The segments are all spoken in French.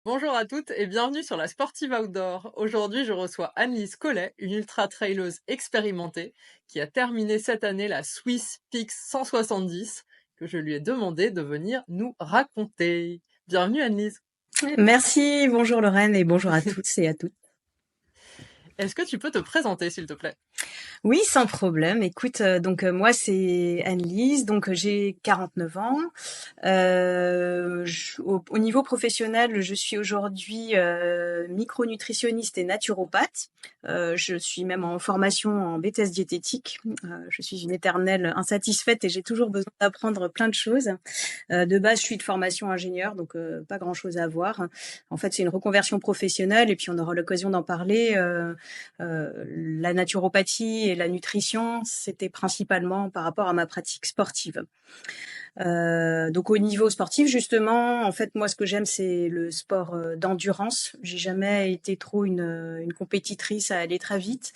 Bonjour à toutes et bienvenue sur la Sportive Outdoor. Aujourd'hui, je reçois Annelise Collet, une ultra-traileuse expérimentée qui a terminé cette année la Swiss Peaks 170 que je lui ai demandé de venir nous raconter. Bienvenue Annelise. Merci, bonjour Lorraine et bonjour à tous et à toutes. Est-ce que tu peux te présenter s'il te plaît? Oui, sans problème. Écoute, moi c'est Anne-Lise, j'ai 49 ans. Au niveau professionnel, je suis aujourd'hui micronutritionniste et naturopathe. Je suis même en formation en BTS diététique. Je suis une éternelle insatisfaite et j'ai toujours besoin d'apprendre plein de choses. De base, je suis de formation ingénieur, pas grand-chose à voir. En fait, c'est une reconversion professionnelle et puis on aura l'occasion d'en parler. La naturopathie et la nutrition, c'était principalement par rapport à ma pratique sportive. Donc au niveau sportif, justement, en fait, moi, ce que j'aime, c'est le sport d'endurance. J'ai jamais été trop une compétitrice à aller très vite.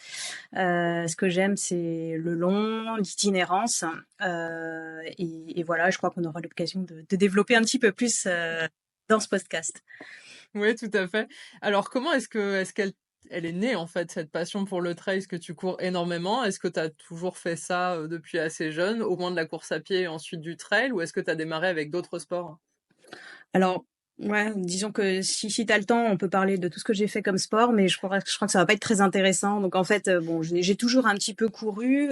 Ce que j'aime, c'est le long, l'itinérance. Et voilà, je crois qu'on aura l'occasion de développer un petit peu plus dans ce podcast. Oui, tout à fait. Alors comment est-ce qu'elle est née en fait cette passion pour le trail? Est-ce que tu cours énormément? Est-ce que tu as toujours fait ça depuis assez jeune, au moins de la course à pied et ensuite du trail, ou est-ce que tu as démarré avec d'autres sports? Alors, ouais, disons que si tu as le temps, on peut parler de tout ce que j'ai fait comme sport, mais je crois que ça va pas être très intéressant. Donc en fait, bon, j'ai toujours un petit peu couru.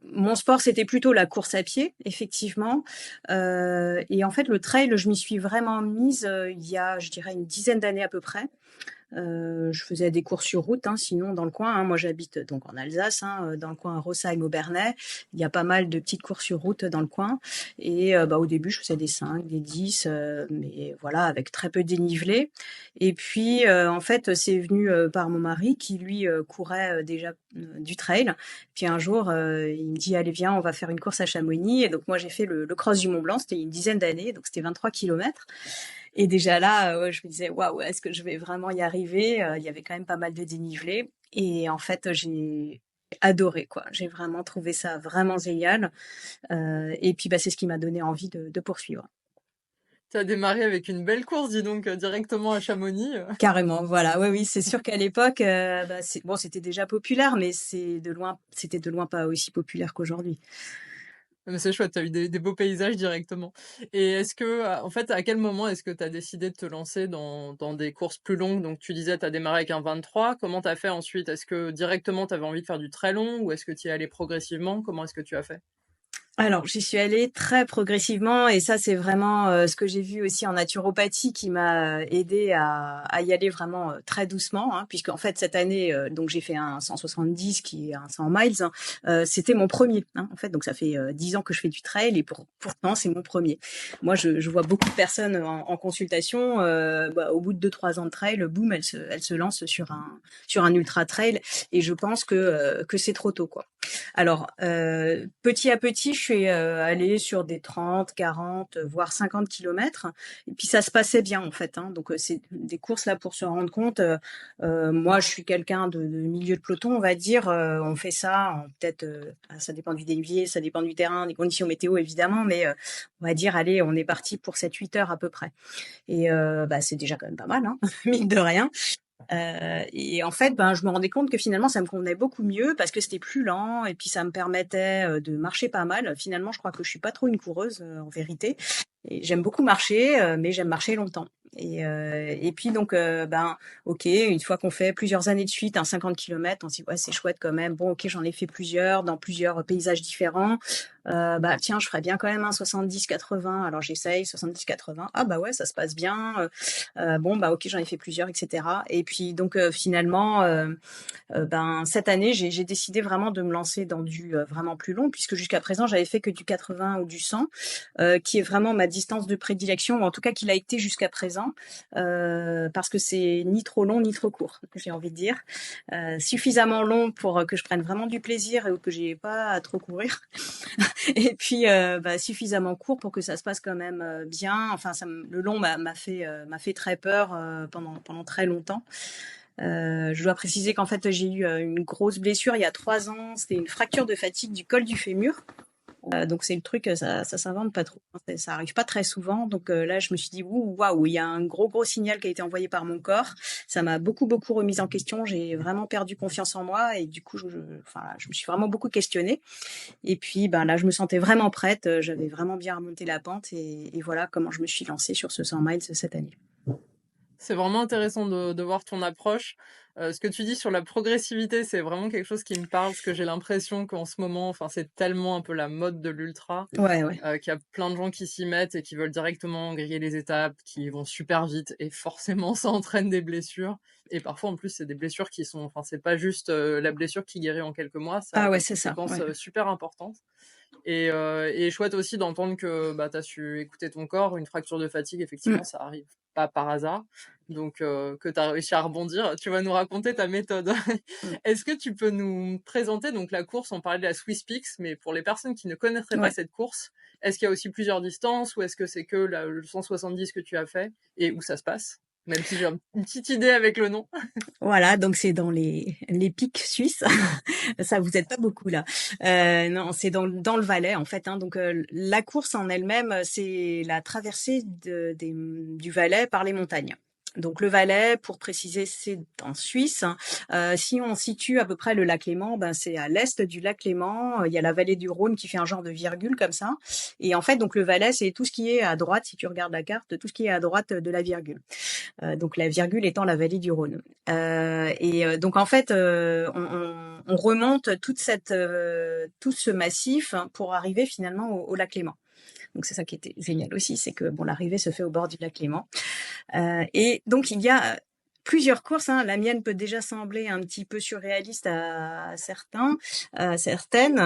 Mon sport, c'était plutôt la course à pied, effectivement. Et en fait, le trail, je m'y suis vraiment mise il y a, je dirais, une dizaine d'années à peu près. Je faisais des courses sur route, hein, sinon dans le coin. Hein, moi, j'habite donc en Alsace, hein, dans le coin Rosheim-Aubernais. Il y a pas mal de petites courses sur route dans le coin. Et au début, je faisais des 5, des 10, mais voilà, avec très peu de dénivelé. Et puis, en fait, c'est venu par mon mari qui, lui, courait déjà du trail. Puis un jour, il me dit, allez, viens, on va faire une course à Chamonix. Et donc, moi, j'ai fait le cross du Mont Blanc. C'était il y a une dizaine d'années, donc c'était 23 kilomètres. Et déjà là, je me disais: «Waouh, est-ce que je vais vraiment y arriver?» Il y avait quand même pas mal de dénivelé et en fait, j'ai adoré, quoi. J'ai vraiment trouvé ça vraiment génial, et puis, c'est ce qui m'a donné envie de poursuivre. Tu as démarré avec une belle course, dis donc, directement à Chamonix. Carrément, voilà. Oui, oui, c'est sûr qu'à l'époque, c'était déjà populaire, mais c'était de loin pas aussi populaire qu'aujourd'hui. Mais c'est chouette, tu as eu des beaux paysages directement. Et est-ce que, en fait, à quel moment est-ce que tu as décidé de te lancer dans des courses plus longues? Donc tu disais, tu as démarré avec un 23. Comment tu as fait ensuite? Est-ce que directement tu avais envie de faire du très long ou est-ce que tu y es allé progressivement? Comment est-ce que tu as fait? Alors, j'y suis allée très progressivement et ça, c'est vraiment ce que j'ai vu aussi en naturopathie qui m'a aidé à y aller vraiment très doucement, hein, puisque en fait cette année, donc j'ai fait un 170 qui est un 100 miles. Hein, c'était mon premier, hein, en fait, donc ça fait 10 ans que je fais du trail et pourtant c'est mon premier. Moi, je vois beaucoup de personnes en consultation, au bout de 2-3 ans de trail, boum, elles se lancent sur un ultra trail et je pense que c'est trop tôt, quoi. Alors, petit à petit, je suis allée sur des 30, 40, voire 50 kilomètres. Et puis ça se passait bien en fait. Hein. Donc c'est des courses là pour se rendre compte. Moi, je suis quelqu'un de milieu de peloton, on va dire. On fait ça en peut-être, ça dépend du dénivelé, ça dépend du terrain, des conditions météo évidemment, mais on va dire, allez, on est parti pour 7-8 heures à peu près. Et c'est déjà quand même pas mal, hein, mine de rien. Et en fait, je me rendais compte que finalement, ça me convenait beaucoup mieux parce que c'était plus lent et puis ça me permettait de marcher pas mal. Finalement, je crois que je suis pas trop une coureuse en vérité. Et j'aime beaucoup marcher, mais j'aime marcher longtemps. Et puis donc, ok, une fois qu'on fait plusieurs années de suite, un 50 kilomètres, on se dit ouais, c'est chouette quand même. Bon, ok, j'en ai fait plusieurs dans plusieurs paysages différents. Tiens, je ferais bien quand même un 70-80. Alors j'essaye 70-80. Ah bah ouais, ça se passe bien. Bon ok, j'en ai fait plusieurs, etc. Et puis donc finalement, cette année, j'ai décidé vraiment de me lancer dans du vraiment plus long, puisque jusqu'à présent, j'avais fait que du 80 ou du 100, qui est vraiment ma distance de prédilection, ou en tout cas qu'il a été jusqu'à présent, parce que c'est ni trop long ni trop court, j'ai envie de dire. Suffisamment long pour que je prenne vraiment du plaisir et que j'ai pas à trop courir. Et puis suffisamment court pour que ça se passe quand même bien. Enfin, le long m'a fait très peur pendant très longtemps. Je dois préciser qu'en fait j'ai eu une grosse blessure il y a 3 ans. C'était une fracture de fatigue du col du fémur. Donc c'est le truc, ça s'invente pas trop, hein, ça arrive pas très souvent. Donc là, je me suis dit: «Ouh, waouh, il y a un gros signal qui a été envoyé par mon corps». Ça m'a beaucoup remise en question. J'ai vraiment perdu confiance en moi et du coup, je me suis vraiment beaucoup questionnée. Et puis, ben là, je me sentais vraiment prête. J'avais vraiment bien remonté la pente et voilà comment je me suis lancée sur ce 100 miles cette année. C'est vraiment intéressant de voir ton approche. Ce que tu dis sur la progressivité, c'est vraiment quelque chose qui me parle, parce que j'ai l'impression qu'en ce moment, enfin, c'est tellement un peu la mode de l'ultra, Ouais, ouais. qu'il y a plein de gens qui s'y mettent et qui veulent directement griller les étapes, qui vont super vite et forcément ça entraîne des blessures et parfois en plus c'est des blessures qui sont enfin c'est pas juste, la blessure qui guérit en quelques mois, ça a Ah ouais, des c'est ça, conséquences, ouais. super importantes et chouette aussi d'entendre que, bah, tu as su écouter ton corps. Une fracture de fatigue, effectivement, Mmh. ça arrive pas par hasard, donc que tu as réussi à rebondir. Tu vas nous raconter ta méthode. Mmh. Est-ce que tu peux nous présenter donc la course? On parlait de la Swiss Peaks, mais pour les personnes qui ne connaîtraient pas Ouais. cette course, est-ce qu'il y a aussi plusieurs distances ou est-ce que c'est que le 170 que tu as fait et où ça se passe? Même si j'ai une petite idée avec le nom. Voilà, donc c'est dans les pics suisses. Ça vous aide pas beaucoup là. Non, c'est dans le Valais en fait, hein. Donc la course en elle-même, c'est la traversée du Valais par les montagnes. Donc le Valais, pour préciser, c'est en Suisse, hein. Si on situe à peu près le lac Léman, ben c'est à l'est du lac Léman. Il y a la vallée du Rhône qui fait un genre de virgule comme ça. Et en fait, donc le Valais, c'est tout ce qui est à droite, si tu regardes la carte, tout ce qui est à droite de la virgule. Donc la virgule étant la vallée du Rhône. Donc en fait, on remonte tout ce massif pour arriver finalement au lac Léman. Donc c'est ça qui était génial aussi, c'est que bon, l'arrivée se fait au bord du lac Léman. Et donc il y a plusieurs courses, hein. La mienne peut déjà sembler un petit peu surréaliste à certains, certaines.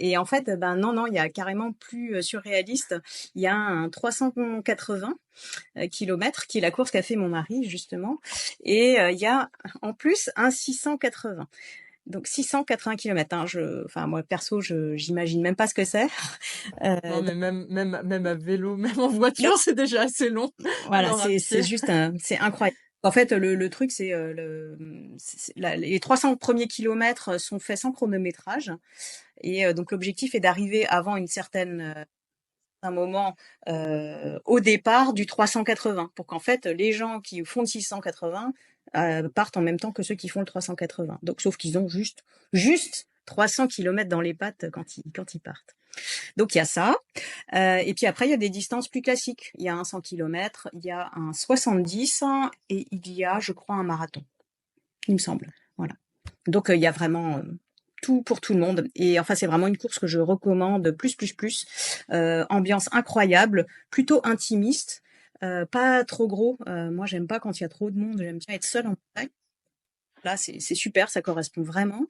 Et en fait, ben non, il y a carrément plus surréaliste. Il y a un 380 kilomètres, qui est la course qu'a fait mon mari justement. Et il y a en plus un 680. Donc 680 kilomètres. Hein, enfin moi perso, j'imagine même pas ce que c'est. Non, Euh, mais même à vélo, même en voiture, c'est déjà assez long. voilà, Alors à c'est pied. juste c'est incroyable. En fait, le truc, les 300 premiers kilomètres sont faits sans chronométrage. Et donc, l'objectif est d'arriver avant un moment au départ du 380 pour qu'en fait les gens qui font le 680 partent en même temps que ceux qui font le 380. Donc sauf qu'ils ont juste 300 kilomètres dans les pattes quand ils partent. Donc il y a ça. Et puis après il y a des distances plus classiques. Il y a un 100 kilomètres, il y a un 70 et il y a je crois un marathon, il me semble. Voilà. Donc il y a vraiment tout pour tout le monde. Et enfin, c'est vraiment une course que je recommande plus. Ambiance incroyable, plutôt intimiste, pas trop gros. Moi, j'aime pas quand il y a trop de monde. J'aime bien être seule en montagne. Là, c'est super, ça correspond vraiment.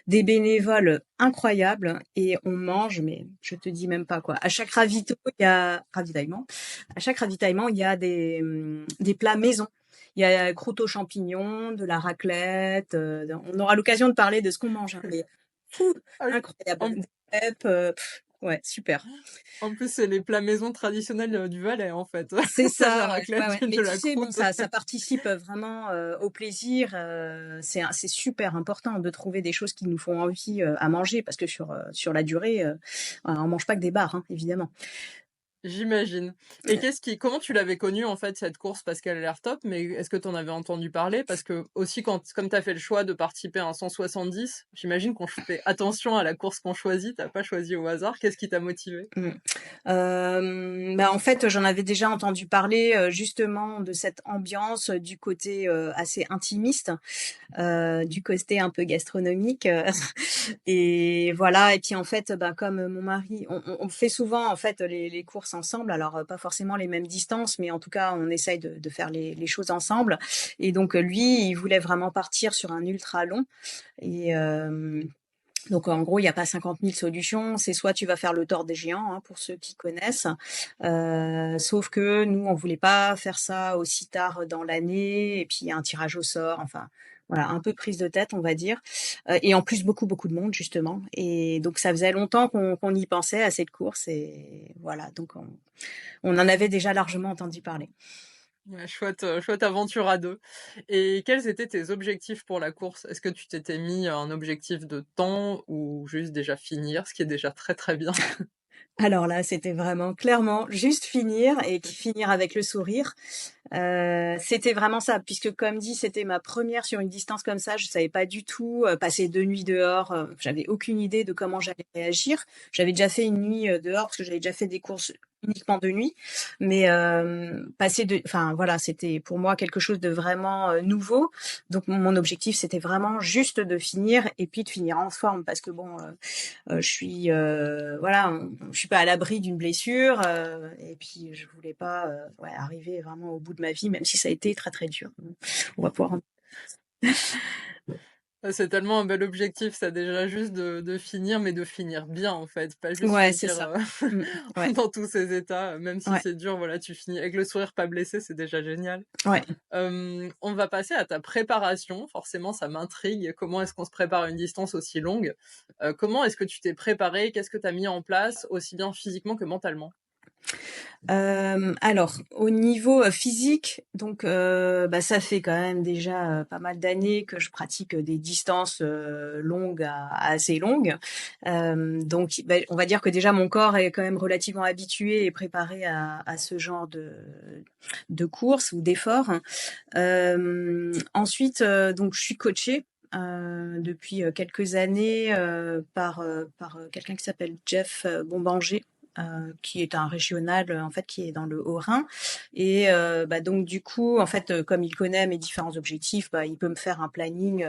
Des bénévoles incroyables et on mange, mais je te dis même pas quoi. À chaque ravitaillement. À chaque ravitaillement, il y a des plats maison. Il y a croûte aux champignons, de la raclette. On aura l'occasion de parler de ce qu'on mange, hein, mais fou, Ah oui. incroyable. En Des crêpes, ouais, super. En plus, c'est les plats maison traditionnels, du Valais, en fait. C'est Tu de la ça, ouais, ouais, raclette, ouais. Mais de tu la sais, bon, croûte. ça participe vraiment au plaisir. C'est super important de trouver des choses qui nous font envie à manger parce que sur la durée, on mange pas que des bars, hein, évidemment. J'imagine. Et comment tu l'avais connue, en fait, cette course? Parce qu'elle a l'air top, mais est-ce que tu en avais entendu parler? Parce que aussi comme tu as fait le choix de participer à un 170, j'imagine qu'on fait attention à la course qu'on choisit. T'as pas choisi au hasard. Qu'est-ce qui t'a motivé? Mm. Bah en fait, j'en avais déjà entendu parler justement de cette ambiance du côté assez intimiste, du côté un peu gastronomique. Et voilà. Et puis en fait, bah, comme mon mari, on fait souvent en fait les courses ensemble. Alors pas forcément les mêmes distances, mais en tout cas, on essaye de faire les choses ensemble. Et donc lui, il voulait vraiment partir sur un ultra long. Et donc en gros, il n'y a pas 50 000 solutions. C'est soit tu vas faire le tort des géants, hein, pour ceux qui connaissent. Sauf que nous, on voulait pas faire ça aussi tard dans l'année. Et puis il y a un tirage au sort. Enfin, voilà, un peu prise de tête, on va dire. Et en plus, beaucoup de monde, justement. Et donc ça faisait longtemps qu'on y pensait à cette course. Et voilà, donc on en avait déjà largement entendu parler. Ouais, chouette aventure à 2. Et quels étaient tes objectifs pour la course? Est-ce que tu t'étais mis un objectif de temps ou juste déjà finir, ce qui est déjà très, très bien? Alors là, c'était vraiment clairement juste finir et finir avec le sourire. C'était vraiment ça, puisque comme dit, c'était ma première sur une distance comme ça. Je savais pas du tout, passer 2 nuits dehors, j'avais aucune idée de comment j'allais réagir. J'avais déjà fait une nuit, dehors parce que j'avais déjà fait des courses uniquement de nuit, mais passer de enfin voilà, c'était pour moi quelque chose de vraiment, nouveau. Donc mon objectif, c'était vraiment juste de finir et puis de finir en forme parce que bon, je suis voilà, je suis pas à l'abri d'une blessure et puis je voulais pas ouais, arriver vraiment au bout de ma vie, même si ça a été très très dur. On va pouvoir. C'est tellement un bel objectif ça déjà juste de finir, mais de finir bien en fait, pas juste Ouais, c'est finir, ça. Mmh. Ouais, dans tous ces états, même si ouais, c'est dur, voilà, tu finis avec le sourire pas blessé, c'est déjà génial. ouais. On va passer à ta préparation. Forcément, ça m'intrigue. Comment est-ce qu'on se prépare à une distance aussi longue? Comment est-ce que tu t'es préparé? Qu'est-ce que tu as mis en place, aussi bien physiquement que mentalement? Alors au niveau, physique, donc bah, ça fait quand même déjà, pas mal d'années que je pratique, des distances, longues à assez longues. Donc bah, on va dire que déjà mon corps est quand même relativement habitué et préparé à ce genre de courses ou d'efforts. Ensuite, donc je suis coachée, depuis, quelques années, par quelqu'un qui s'appelle Jeff, Bombanger, qui est un régional, en fait, qui est dans le Haut-Rhin et bah, donc du coup, en fait, comme il connaît mes différents objectifs, bah, il peut me faire un planning,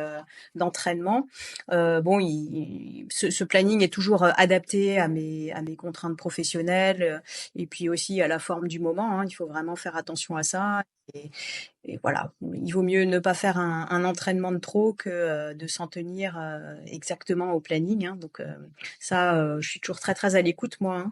d'entraînement. Bon, il ce planning est toujours, adapté à mes contraintes professionnelles, et puis aussi à la forme du moment, hein. Il faut vraiment faire attention à ça et et voilà, il vaut mieux ne pas faire un entraînement de trop que, de s'en tenir, exactement au planning, hein. Donc, ça, je suis toujours très, très à l'écoute moi,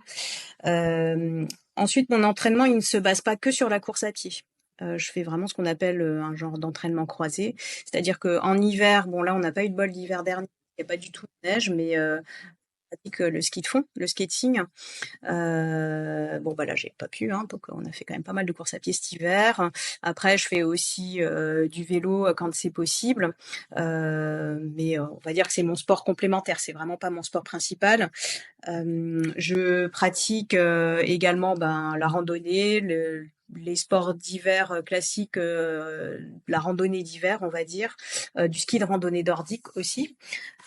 hein. Ensuite, mon entraînement, il ne se base pas que sur la course à pied. Je fais vraiment ce qu'on appelle, un genre d'entraînement croisé. C'est-à-dire qu'en hiver, bon là, on n'a pas eu de bol l'hiver dernier, il y a pas du tout de neige, mais, je pratique, le ski de fond, le skating. Bon, bah, là, j'ai pas pu, hein, donc on a fait quand même pas mal de courses à pied cet hiver. Après, je fais aussi, du vélo, quand c'est possible, mais on va dire que c'est mon sport complémentaire, c'est vraiment pas mon sport principal. Je pratique, également, ben, la randonnée, les sports d'hiver, classiques, la randonnée d'hiver, on va dire, du ski de randonnée nordique aussi.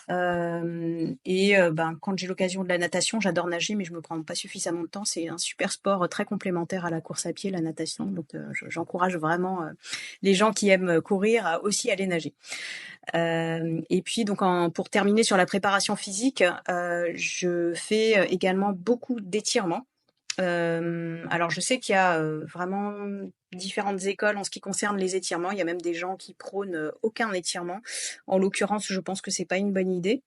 Et ben, quand j'ai l'occasion de la natation, j'adore nager, mais je me prends pas suffisamment de temps. C'est un super sport, très complémentaire à la course à pied, la natation. Donc, j'encourage vraiment les gens qui aiment courir à aussi aller nager. Et puis, donc, pour terminer sur la préparation physique, je fais également beaucoup d'étirements. Alors je sais qu'il y a, vraiment différentes écoles en ce qui concerne les étirements. Il y a même des gens qui prônent, aucun étirement. En l'occurrence, je pense que c'est pas une bonne idée.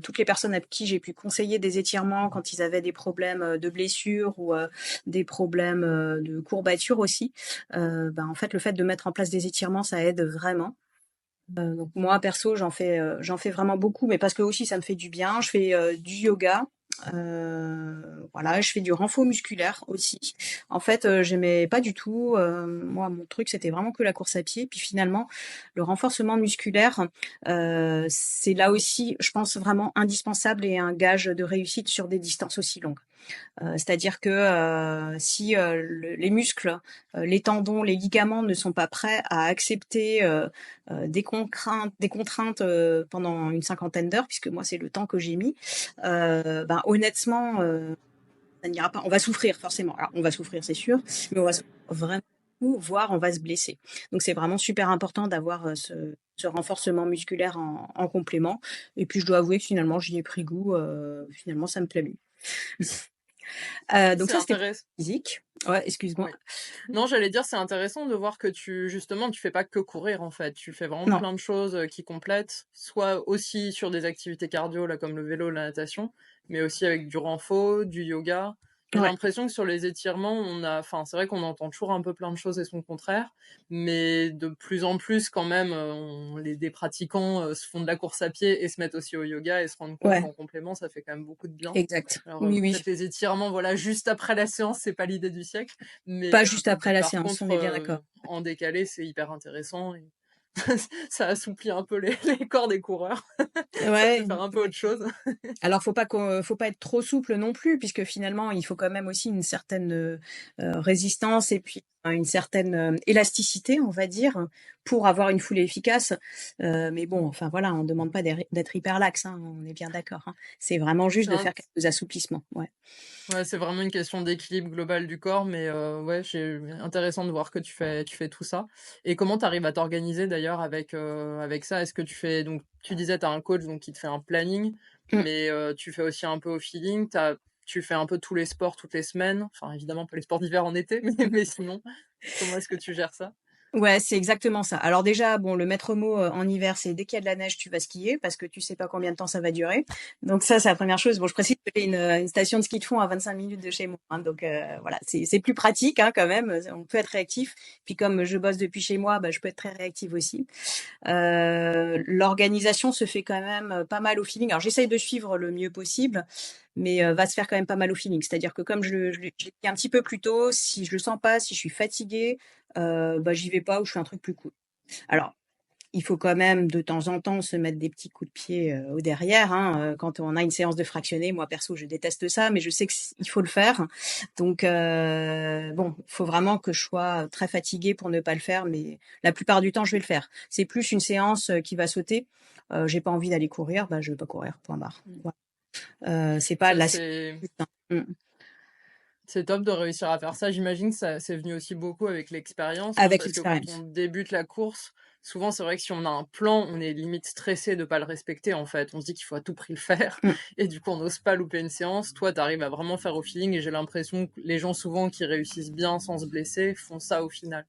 Toutes les personnes à qui j'ai pu conseiller des étirements quand ils avaient des problèmes, de blessures ou, des problèmes, de courbatures aussi, ben, en fait, le fait de mettre en place des étirements, ça aide vraiment. Donc moi perso, j'en fais vraiment beaucoup, mais parce que aussi ça me fait du bien. Je fais, du yoga, voilà, je fais du renfort musculaire aussi. En fait, j'aimais pas du tout, moi mon truc c'était vraiment que la course à pied. Puis finalement, le renforcement musculaire, c'est là aussi, je pense vraiment indispensable et un gage de réussite sur des distances aussi longues. C'est-à-dire que, si, les muscles, les tendons, les ligaments ne sont pas prêts à accepter, des contraintes, pendant une cinquantaine d'heures, puisque moi c'est le temps que j'ai mis, ben honnêtement, ça n'ira pas. On va souffrir forcément. Alors on va souffrir, c'est sûr, mais on va souffrir vraiment beaucoup, voire on va se blesser. Donc c'est vraiment super important d'avoir, ce renforcement musculaire en complément. Et puis je dois avouer que finalement j'y ai pris goût, finalement ça me plaît mieux. Donc C'est ça, c'était pour intéressant. la physique. Ouais, excuse-moi. Oui. Non, j'allais dire, c'est intéressant de voir que justement, tu fais pas que courir, en fait. Tu fais vraiment Non. plein de choses, qui complètent, soit aussi sur des activités cardio, là, comme le vélo, la natation, mais aussi avec du renfo, du yoga. J'ai Ouais, l'impression que sur les étirements, c'est vrai qu'on entend toujours un peu plein de choses et son contraire, mais de plus en plus quand même, des pratiquants, se font de la course à pied et se mettent aussi au yoga et se rendent compte ouais, qu'en complément, ça fait quand même beaucoup de bien. exact. Alors, Oui, oui. peut-être les étirements, voilà, juste après la séance, c'est pas l'idée du siècle, mais Pas juste après la par séance, on contre, est bien d'accord. en décalé, c'est hyper intéressant et ça assouplit un peu les corps des coureurs. Ça Ouais, fait faire un peu autre chose. alors faut pas être trop souple non plus, puisque finalement il faut quand même aussi une certaine, résistance et puis, une certaine, élasticité, on va dire, pour avoir une foulée efficace. Mais bon, enfin voilà, on demande pas d'être hyper lax, hein, on est bien d'accord, hein. C'est vraiment juste C'est de un faire quelques assouplissements, ouais. Ouais, c'est vraiment une question d'équilibre global du corps, mais ouais, j'ai intéressant de voir que tu fais tout ça et comment tu arrives à t'organiser d'ailleurs avec ça? Est-ce que tu disais tu as un coach donc qui te fait un planning, Mmh. mais tu fais aussi un peu au feeling? Tu fais un peu tous les sports toutes les semaines? Enfin évidemment pas les sports d'hiver en été, mais sinon, comment est-ce que tu gères ça? Ouais, c'est exactement ça. Alors déjà, bon, le maître mot, en hiver, c'est dès qu'il y a de la neige, tu vas skier parce que tu sais pas combien de temps ça va durer. Donc ça, c'est la première chose. Bon, je précise que j'ai une station de ski de fond à 25 minutes de chez moi, hein, donc voilà, c'est plus pratique, hein, quand même, on peut être réactif. Puis comme je bosse depuis chez moi, bah, je peux être très réactive aussi. L'organisation se fait quand même, pas mal au feeling. Alors j'essaye de suivre le mieux possible, mais va se faire quand même pas mal au feeling. C'est-à-dire que comme je l'ai dit un petit peu plus tôt, si je le sens pas, si je suis fatiguée, bah, j'y vais pas ou je fais un truc plus cool. Alors, il faut quand même de temps en temps se mettre des petits coups de pied, au derrière, hein, quand on a une séance de fractionné. Moi perso, je déteste ça, mais je sais qu'il faut le faire. Donc bon, il faut vraiment que je sois très fatiguée pour ne pas le faire, mais la plupart du temps, je vais le faire. C'est plus une séance, qui va sauter, j'ai pas envie d'aller courir, bah, je vais pas courir, point barre. Mmh. Voilà. C'est pas Ça la c'est mmh. C'est top de réussir à faire ça. J'imagine que ça c'est venu aussi beaucoup avec l'expérience, hein, Avec parce que quand on l'expérience. débute la course, souvent c'est vrai que si on a un plan, on est limite stressé de pas le respecter en fait. On se dit qu'il faut à tout prix le faire Mmh. et du coup on n'ose pas louper une séance. Toi, tu arrives à vraiment faire au feeling et j'ai l'impression que les gens souvent qui réussissent bien sans se blesser font ça au final.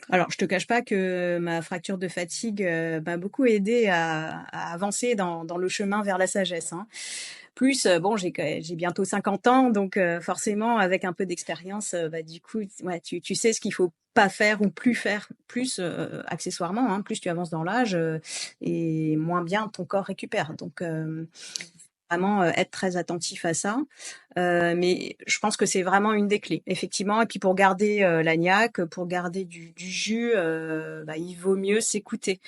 Alors, je te cache pas que ma fracture de fatigue, m'a beaucoup aidée à avancer dans le chemin vers la sagesse, hein. Plus, bon, j'ai bientôt 50 ans, donc forcément, avec un peu d'expérience, bah, du coup, ouais, tu sais ce qu'il faut pas faire ou plus faire. Plus, accessoirement, hein, plus tu avances dans l'âge, et moins bien ton corps récupère. Donc, vraiment, être très attentif à ça. Mais je pense que c'est vraiment une des clés, effectivement. Et puis pour garder, la niaque, pour garder du jus, bah, il vaut mieux s'écouter.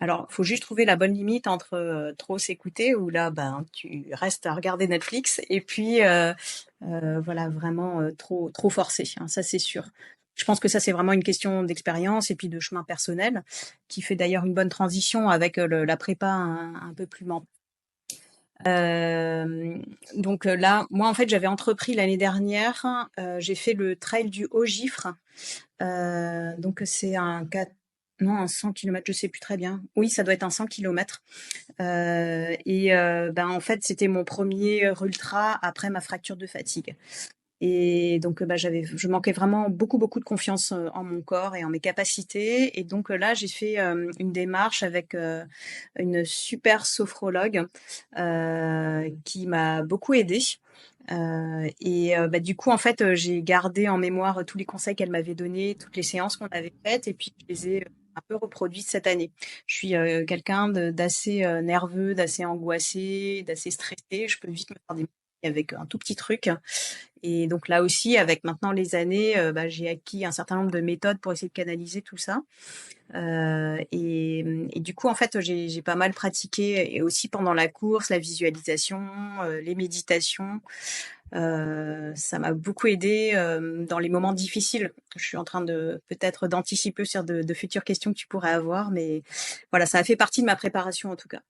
Alors, faut juste trouver la bonne limite entre, trop s'écouter où là, ben, tu restes à regarder Netflix et puis, voilà, vraiment, trop forcer, hein, ça c'est sûr. Je pense que ça, c'est vraiment une question d'expérience et puis de chemin personnel qui fait d'ailleurs une bonne transition avec, la prépa un peu plus mentale. Hem, donc là, moi, en fait, j'avais entrepris l'année dernière, j'ai fait le trail du Haut-Gifre, donc c'est un 4 non, un 100 kilomètres, je sais plus très bien. Oui, ça doit être un 100 kilomètres, et ben, en fait, c'était mon premier er ultra après ma fracture de fatigue. Et donc, bah, je manquais vraiment beaucoup, beaucoup de confiance, en mon corps et en mes capacités. Et donc, là, j'ai fait, une démarche avec, une super sophrologue, qui m'a beaucoup aidée. Et bah, du coup, en fait, j'ai gardé en mémoire tous les conseils qu'elle m'avait donnés, toutes les séances qu'on avait faites et puis je les ai, un peu reproduites cette année. Je suis, quelqu'un d'assez, nerveux, d'assez angoissé, d'assez stressé. Je peux vite me faire des avec un tout petit truc. Et donc là aussi, avec maintenant les années, bah, j'ai acquis un certain nombre de méthodes pour essayer de canaliser tout ça. Et du coup, en fait, j'ai pas mal pratiqué et aussi pendant la course, la visualisation, les méditations. Ça m'a beaucoup aidée, dans les moments difficiles. Je suis en train de peut-être d'anticiper sur de futures questions que tu pourrais avoir, mais voilà, ça a fait partie de ma préparation en tout cas.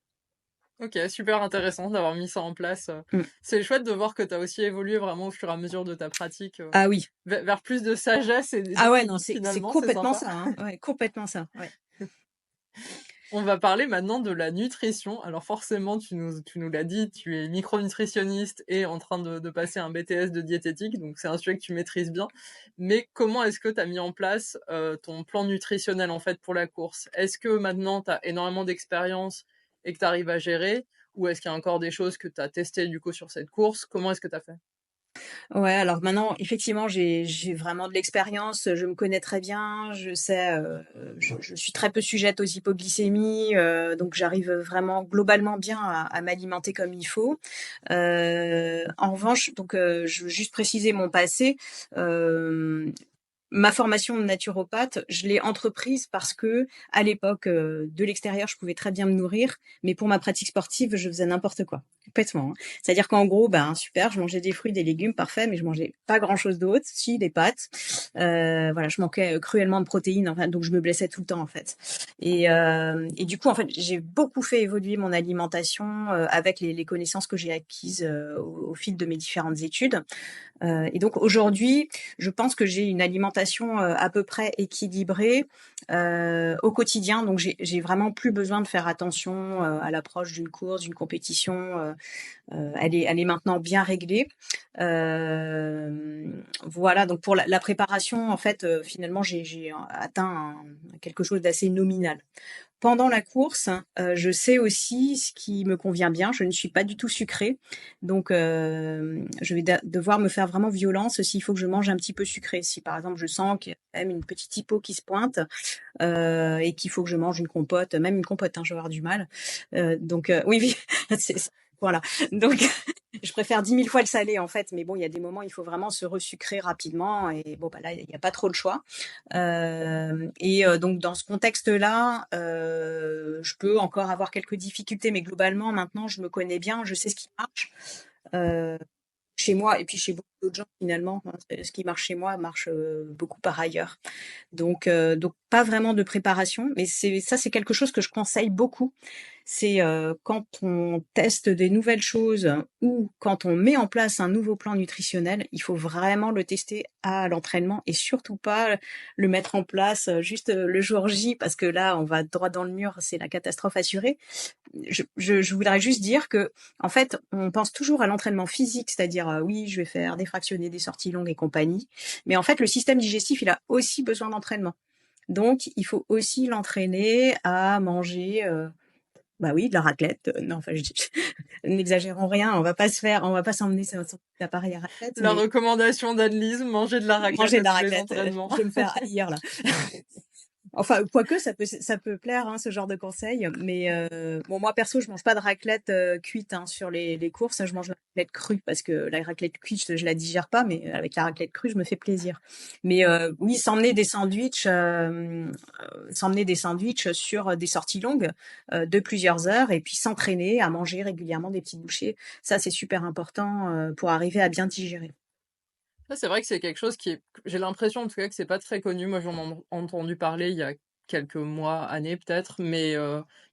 OK, super intéressant d'avoir mis ça en place. Mmh. C'est chouette de voir que tu as aussi évolué vraiment au fur et à mesure de ta pratique, Ah oui. vers plus de sagesse et Ah ouais, non, c'est finalement, c'est complètement sympa. ça, hein. Ouais, complètement ça, ouais. On va parler maintenant de la nutrition. Alors forcément, tu nous l'as dit, tu es micronutritionniste et en train de passer un BTS de diététique, donc c'est un sujet que tu maîtrises bien. Mais comment est-ce que tu as mis en place, ton plan nutritionnel, en fait, pour la course? Est-ce que maintenant tu as énormément d'expérience et que tu arrives à gérer? Ou est-ce qu'il y a encore des choses que tu as testées, du coup, sur cette course? Comment est-ce que tu as fait? Ouais, alors maintenant, effectivement, j'ai vraiment de l'expérience, je me connais très bien, je sais, je suis très peu sujette aux hypoglycémies, donc j'arrive vraiment globalement bien à m'alimenter comme il faut. En revanche, donc, je veux juste préciser mon passé. Hem, Ma formation de naturopathe, je l'ai entreprise parce que à l'époque, de l'extérieur, je pouvais très bien me nourrir, mais pour ma pratique sportive, je faisais n'importe quoi, complètement, hein. C'est-à-dire qu'en gros, ben, super, je mangeais des fruits, des légumes, parfait, mais je mangeais pas grand-chose d'autre. Si, des pâtes. Voilà, je manquais cruellement de protéines, enfin, donc je me blessais tout le temps, en fait. Et du coup, en fait, j'ai beaucoup fait évoluer mon alimentation, avec les connaissances que j'ai acquises, au fil de mes différentes études. Et donc aujourd'hui, je pense que j'ai une alimentation à peu près équilibrée au quotidien. Donc j'ai vraiment plus besoin de faire attention à l'approche d'une course, d'une compétition. Elle est maintenant bien réglée. Voilà. Donc pour la préparation, en fait, finalement, j'ai atteint quelque chose d'assez nominal. Pendant la course, je sais aussi ce qui me convient bien. Je ne suis pas du tout sucrée, donc je vais devoir me faire vraiment violence s'il faut que je mange un petit peu sucré. Si par exemple je sens qu'il y a quand même une petite hypo qui se pointe et qu'il faut que je mange une compote, même une compote, hein, je vais avoir du mal. Donc oui, oui, voilà. Donc je préfère 10 000 fois le salé en fait, mais bon, il y a des moments il faut vraiment se resucrer rapidement et bon bah là il n'y a pas trop le choix. Donc dans ce contexte-là, je peux encore avoir quelques difficultés, mais globalement maintenant je me connais bien, je sais ce qui marche. Euh, Chez moi et puis chez beaucoup d'autres gens finalement, hein, ce qui marche chez moi marche beaucoup par ailleurs. Donc pas vraiment de préparation, mais c'est quelque chose que je conseille beaucoup. C'est quand on teste des nouvelles choses ou quand on met en place un nouveau plan nutritionnel, il faut vraiment le tester à l'entraînement et surtout pas le mettre en place juste le jour J parce que là on va droit dans le mur, c'est la catastrophe assurée. Je voudrais juste dire que, en fait, on pense toujours à l'entraînement physique, c'est-à-dire, oui, je vais faire des fractionnés, des sorties longues et compagnie. Mais en fait, le système digestif, il a aussi besoin d'entraînement. Donc, il faut aussi l'entraîner à manger, bah oui, de la raclette. Non, enfin, n'exagérons rien, on va pas s'emmener son appareil à raclette, La mais recommandation d'Annelise, manger de la raclette manger de à la tous les raclette, entraînements. je vais me faire haïr là. Enfin, quoique ça peut plaire, hein, ce genre de conseil. Mais bon, moi perso, je mange pas de raclette cuite hein, sur les courses. Je mange la raclette crue parce que la raclette cuite, je la digère pas, mais avec la raclette crue, je me fais plaisir. Mais oui, s'emmener des sandwichs sur des sorties longues de plusieurs heures et puis s'entraîner à manger régulièrement des petites bouchées. Ça, c'est super important pour arriver à bien digérer. Ça, c'est vrai que c'est quelque chose qui est j'ai l'impression en tout cas que c'est pas très connu. Moi, j'en ai entendu parler il y a quelques mois, années peut-être, mais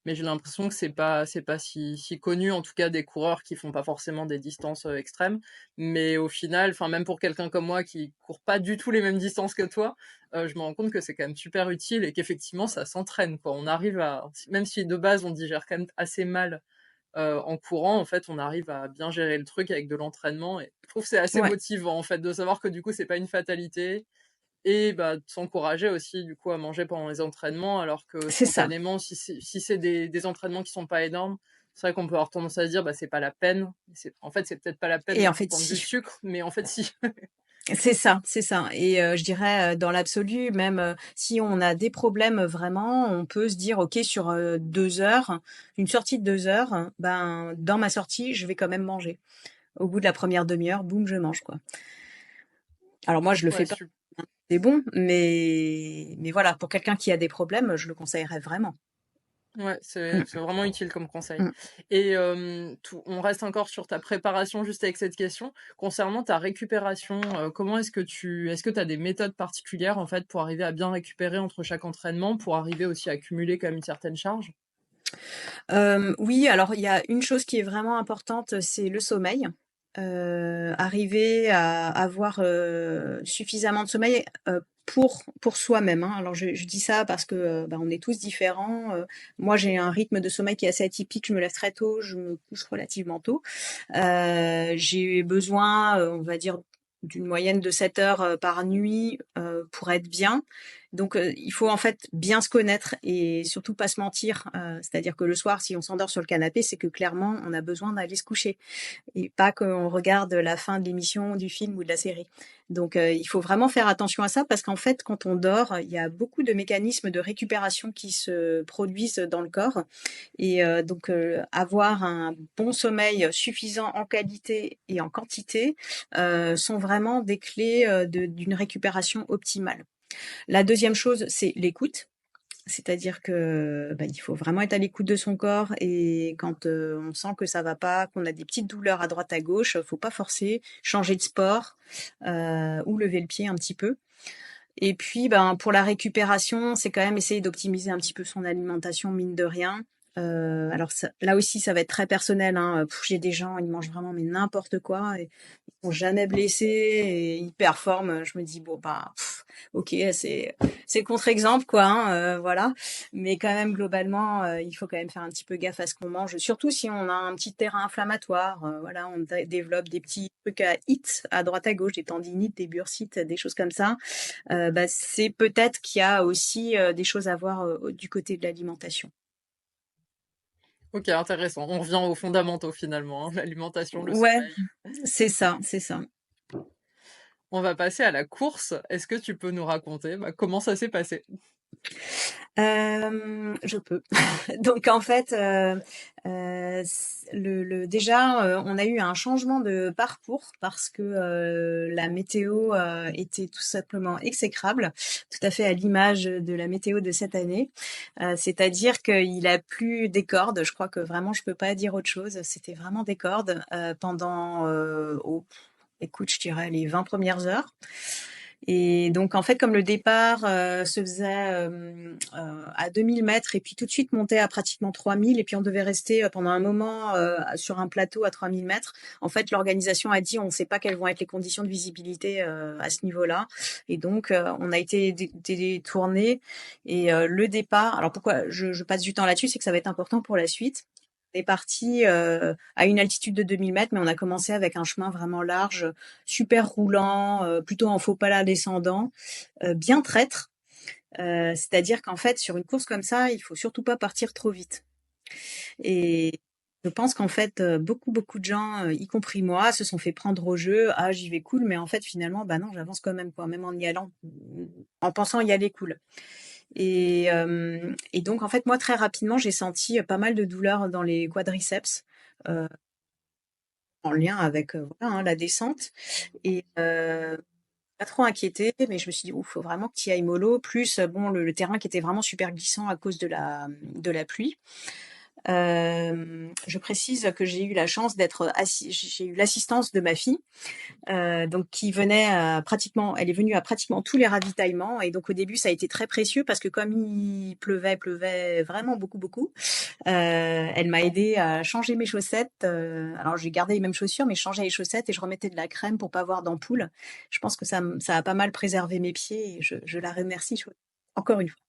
j'ai l'impression que c'est pas si connu, en tout cas des coureurs qui font pas forcément des distances, extrêmes. Mais au final, enfin même pour quelqu'un comme moi qui court pas du tout les mêmes distances que toi, je me rends compte que c'est quand même super utile et qu'effectivement ça s'entraîne, quoi. On arrive à même si de base on digère quand même assez mal en courant, en fait, on arrive à bien gérer le truc avec de l'entraînement et je trouve que c'est assez Ouais, motivant, en fait, de savoir que du coup, c'est pas une fatalité et bah, de s'encourager aussi, du coup, à manger pendant les entraînements alors que c'est ça. spontanément, si c'est des entraînements qui sont pas énormes, c'est vrai qu'on peut avoir tendance à se dire: «Bah, c'est pas la peine». En fait, c'est peut-être pas la peine Et au en fait, point de vue si. sucre, mais en fait, si. C'est ça, c'est ça. Et je dirais, dans l'absolu, même, si on a des problèmes vraiment, on peut se dire: «OK, sur, 2 heures, une sortie de 2 heures, ben, dans ma sortie, je vais quand même manger». Au bout de la première demi-heure, boum, je mange, quoi. Alors moi, je le Ouais, fais pas, c'est bon, mais voilà, pour quelqu'un qui a des problèmes, je le conseillerais vraiment. ouais, c'est Mmh, c'est vraiment utile comme conseil mmh. et on reste encore sur ta préparation juste avec cette question. Concernant ta récupération, comment est-ce que tu as des méthodes particulières, en fait, pour arriver à bien récupérer entre chaque entraînement, pour arriver aussi à accumuler quand même une certaine charge? Oui, alors il y a une chose qui est vraiment importante, c'est le sommeil. Arriver à avoir, suffisamment de sommeil, pour soi-même, hein. Alors je dis ça parce que, bah, on est tous différents, moi j'ai un rythme de sommeil qui est assez atypique, je me lève très tôt, je me couche relativement tôt. J'ai besoin, on va dire d'une moyenne de 7 heures, par nuit, pour être bien Donc, il faut en fait bien se connaître et surtout pas se mentir. C'est-à-dire que le soir, si on s'endort sur le canapé, c'est que clairement, on a besoin d'aller se coucher et pas qu'on regarde la fin de l'émission, du film ou de la série. Donc, il faut vraiment faire attention à ça parce qu'en fait, quand on dort, il y a beaucoup de mécanismes de récupération qui se produisent dans le corps. Et donc, avoir un bon sommeil suffisant en qualité et en quantité sont vraiment des clés d'une récupération optimale. La deuxième chose, c'est l'écoute. C'est-à-dire que il faut vraiment être à l'écoute de son corps et quand on sent que ça va pas, qu'on a des petites douleurs à droite à gauche, faut pas forcer, changer de sport ou lever le pied un petit peu. Et puis pour la récupération, c'est quand même essayer d'optimiser un petit peu son alimentation mine de rien. Alors là aussi, ça va être très personnel. Hein. J'ai des gens, ils mangent vraiment mais n'importe quoi et ils sont jamais blessés et ils performent. Je me dis bon ok, c'est contre-exemple quoi, hein, voilà. Mais quand même globalement, il faut quand même faire un petit peu gaffe à ce qu'on mange, surtout si on a un petit terrain inflammatoire. Voilà, on développe des petits trucs à hit à droite à gauche, des tendinites, des bursites, des choses comme ça. C'est peut-être qu'il y a aussi des choses à voir du côté de l'alimentation. OK, intéressant. On revient aux fondamentaux finalement, hein, l'alimentation, le Ouais, sommeil. c'est ça, c'est ça. On va passer à la course. Est-ce que tu peux nous raconter, comment ça s'est passé? Je peux. Donc en fait, déjà, on a eu un changement de parcours parce que la météo était tout simplement exécrable, tout à fait à l'image de la météo de cette année. C'est-à-dire qu'il a plu des cordes. Je crois que vraiment, je peux pas dire autre chose. C'était vraiment des cordes pendant, écoute, je dirais les 20 premières heures. Et donc en fait, comme le départ se faisait à 2000 mètres et puis tout de suite montait à pratiquement 3000 et puis on devait rester pendant un moment sur un plateau à 3000 mètres, en fait l'organisation a dit on ne sait pas quelles vont être les conditions de visibilité à ce niveau-là. Et donc on a été détourné et le départ, alors pourquoi je passe du temps là-dessus, c'est que ça va être important pour la suite. On est parti à une altitude de 2000 mètres, mais on a commencé avec un chemin vraiment large, super roulant, plutôt en faux pas descendant, bien traître. C'est-à-dire qu'en fait, sur une course comme ça, il faut surtout pas partir trop vite. Et je pense qu'en fait, beaucoup de gens, y compris moi, se sont fait prendre au jeu. Ah, j'y vais cool, mais en fait, finalement, bah non, j'avance quand même, quoi, même en y allant, en pensant y aller cool. Et donc, en fait, moi, très rapidement, j'ai senti pas mal de douleurs dans les quadriceps. Euh, En lien avec voilà, hein, la descente. Et pas trop inquiétée, mais je me suis dit, il faut vraiment que tu y ailles mollo. Plus, bon, le terrain qui était vraiment super glissant à cause de la pluie. Je précise que j'ai eu la chance j'ai eu l'assistance de ma fille, donc qui venait elle est venue à pratiquement tous les ravitaillements. Et donc au début, ça a été très précieux parce que comme il pleuvait vraiment beaucoup, elle m'a aidé à changer mes chaussettes. Alors j'ai gardé les mêmes chaussures, mais je changeais les chaussettes et je remettais de la crème pour pas avoir d'ampoule. Je pense que ça a pas mal préservé mes pieds et je la remercie encore une fois.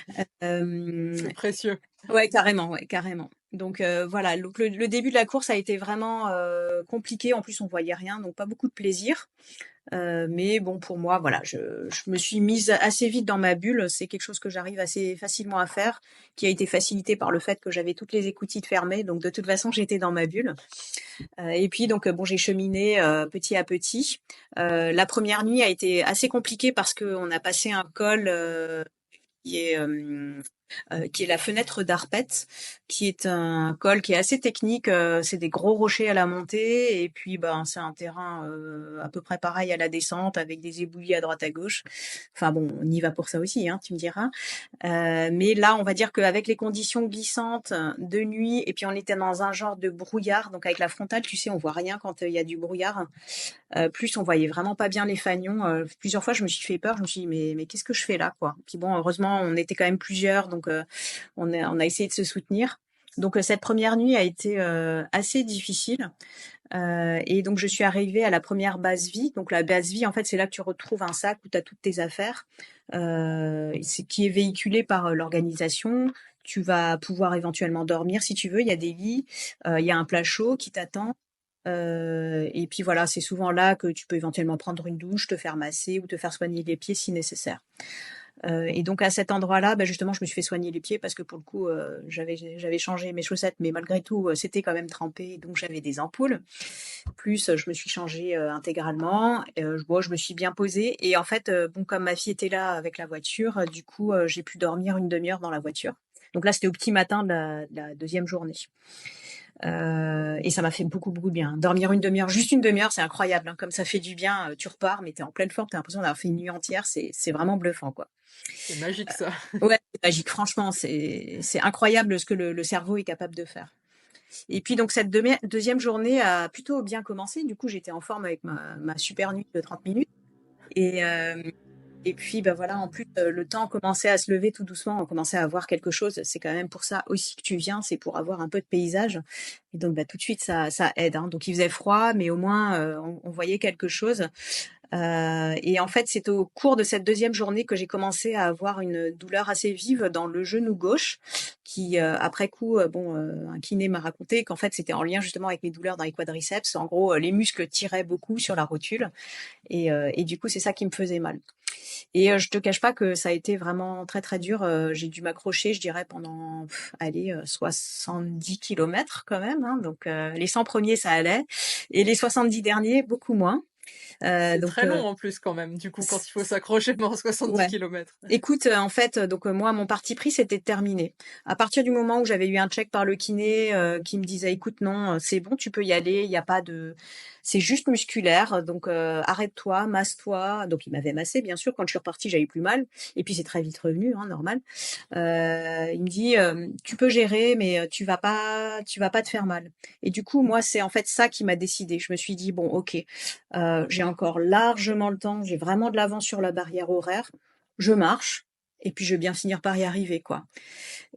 C'est Euh, précieux. ouais, carrément. Donc voilà, donc le début de la course a été vraiment compliqué. En plus, on voyait rien, donc pas beaucoup de plaisir. Mais bon, pour moi, voilà, je me suis mise assez vite dans ma bulle. C'est quelque chose que j'arrive assez facilement à faire, qui a été facilité par le fait que j'avais toutes les écoutilles fermées. Donc de toute façon, j'étais dans ma bulle. Et puis donc bon, j'ai cheminé petit à petit. La première nuit a été assez compliquée parce qu'on a passé un col qui est qui est la fenêtre d'Arpette, qui est un col qui est assez technique. C'est des gros rochers à la montée et puis c'est un terrain à peu près pareil à la descente avec des éboulis à droite à gauche. Enfin bon, on y va pour ça aussi, hein, tu me diras. Mais là, on va dire qu'avec les conditions glissantes de nuit et puis on était dans un genre de brouillard, donc avec la frontale, tu sais, on voit rien quand il y a du brouillard. Plus on voyait vraiment pas bien les fanions. Plusieurs fois, je me suis fait peur. Je me suis dit mais qu'est-ce que je fais là quoi. Puis bon, heureusement, on était quand même plusieurs, donc on a essayé de se soutenir. Donc cette première nuit a été assez difficile. Et donc je suis arrivée à la première base vie. Donc la base vie, en fait, c'est là que tu retrouves un sac où tu as toutes tes affaires, qui est véhiculé par l'organisation. Tu vas pouvoir éventuellement dormir si tu veux. Il y a des lits, il y a un plat chaud qui t'attend. Et puis voilà, c'est souvent là que tu peux éventuellement prendre une douche, te faire masser ou te faire soigner les pieds si nécessaire. Et donc à cet endroit-là, bah, justement, je me suis fait soigner les pieds parce que pour le coup, j'avais changé mes chaussettes, mais malgré tout, c'était quand même trempé, donc j'avais des ampoules. Plus, je me suis changée, intégralement, bon, je me suis bien posée et en fait, bon, comme ma fille était là avec la voiture, du coup, j'ai pu dormir une demi heure dans la voiture. Donc là, c'était au petit matin de la 2e journée. Et ça m'a fait beaucoup, beaucoup de bien. Dormir une demi heure, juste une demi heure, c'est incroyable, hein, comme ça fait du bien, tu repars, mais tu es en pleine forme, tu as l'impression d'avoir fait une nuit entière, c'est vraiment bluffant, quoi. C'est magique ça. Ouais, c'est magique, franchement, c'est incroyable ce que le cerveau est capable de faire. Et puis donc cette 2e journée a plutôt bien commencé. Du coup, j'étais en forme avec ma super nuit de 30 minutes. Et, et puis, bah voilà, en plus, le temps commençait à se lever tout doucement. On commençait à voir quelque chose. C'est quand même pour ça aussi que tu viens, c'est pour avoir un peu de paysage. Et donc, bah, tout de suite, ça aide, hein. Donc, il faisait froid, mais au moins, on voyait quelque chose. Et en fait, c'est au cours de cette 2e journée que j'ai commencé à avoir une douleur assez vive dans le genou gauche qui, après coup, bon, un kiné m'a raconté qu'en fait, c'était en lien justement avec mes douleurs dans les quadriceps. En gros, les muscles tiraient beaucoup sur la rotule et du coup, c'est ça qui me faisait mal. Et je te cache pas que ça a été vraiment très, très dur. J'ai dû m'accrocher, je dirais, pendant, allez, 70 kilomètres quand même, hein. Donc, les 100 premiers, ça allait et les 70 derniers, beaucoup moins. C'est Donc, très long en plus quand même, du coup, quand il faut s'accrocher pendant 70 ouais. kilomètres. Écoute, en fait, donc moi, mon parti pris, c'était terminé. À partir du moment où j'avais eu un check par le kiné qui me disait, écoute, non, c'est bon, tu peux y aller, il y a pas de, c'est juste musculaire, donc arrête-toi, masse-toi. Donc il m'avait massé, bien sûr. Quand je suis repartie, j'avais plus mal. Et puis c'est très vite revenu, hein, normal. Il me dit, tu peux gérer, mais tu vas pas te faire mal. Et du coup, moi, c'est en fait ça qui m'a décidé. Je me suis dit, bon, ok, j'ai encore largement le temps, j'ai vraiment de l'avance sur la barrière horaire. Je marche et puis je vais bien finir par y arriver, quoi.